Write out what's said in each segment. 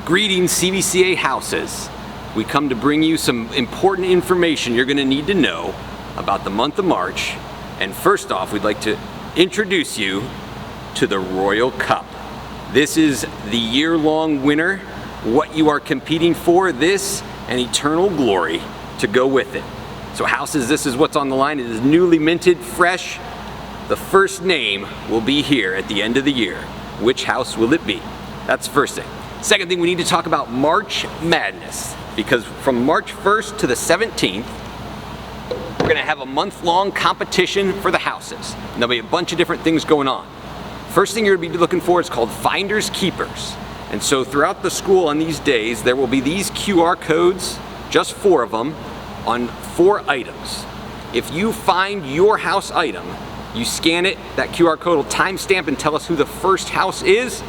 Greetings, CVCA houses. We come to bring you some important information you're going to need to know about the month of March. And first off, we'd like to introduce you to the Royal Cup. This is the year-long winner, what you are competing for, this and eternal glory to go with it. So houses, this is what's on the line. It is newly minted, fresh. The first name will be here at the end of the year. Which house will it be? That's the first thing. Second thing, we need to talk about March Madness, because from March 1st to the 17th, we're gonna have a month-long competition for the houses. And there'll be a bunch of different things going on. First thing you're gonna be looking for is called Finders Keepers. And so throughout the school on these days, there will be these QR codes, just 4 of them, on 4 items. If you find your house item, you scan it, that QR code will timestamp and tell us who the first house is.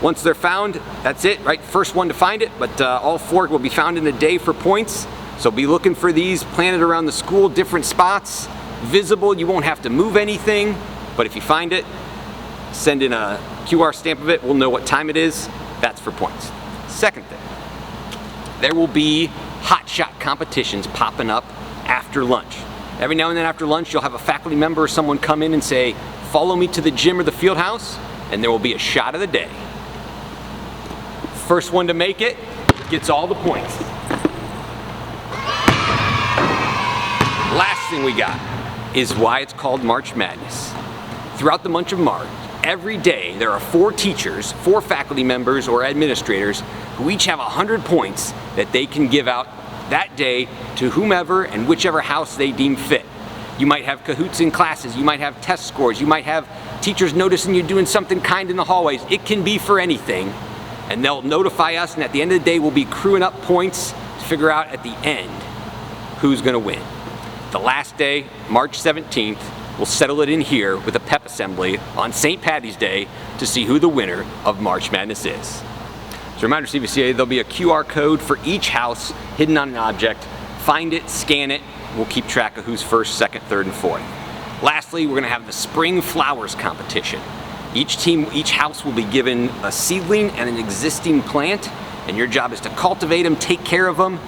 Once they're found, that's it, right? First one to find it, but all 4 will be found in a day for points. So be looking for these planted around the school, different spots, visible. You won't have to move anything, but if you find it, send in a QR stamp of it. We'll know what time it is. That's for points. Second thing, there will be hot shot competitions popping up after lunch. Every now and then after lunch, you'll have a faculty member or someone come in and say, follow me to the gym or the field house, and there will be a shot of the day. First one to make it gets all the points. Last thing we got is why it's called March Madness. Throughout the month of March, every day there are 4 teachers, 4 faculty members or administrators who each have 100 points that they can give out that day to whomever and whichever house they deem fit. You might have cahoots in classes, you might have test scores, you might have teachers noticing you doing something kind in the hallways. It can be for anything. And they'll notify us, and at the end of the day, we'll be crewing up points to figure out at the end who's gonna win. The last day, March 17th, we'll settle it in here with a Pep Assembly on St. Patty's Day to see who the winner of March Madness is. So reminder, CVCA, there'll be a QR code for each house hidden on an object. Find it, scan it, we'll keep track of who's first, second, third, and fourth. Lastly, we're gonna have the Spring Flowers Competition. Each house will be given a seedling and an existing plant, and your job is to cultivate them, take care of them,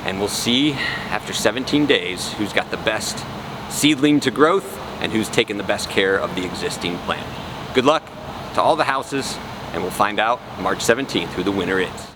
and we'll see after 17 days who's got the best seedling to growth and who's taken the best care of the existing plant. Good luck to all the houses, and we'll find out March 17th who the winner is.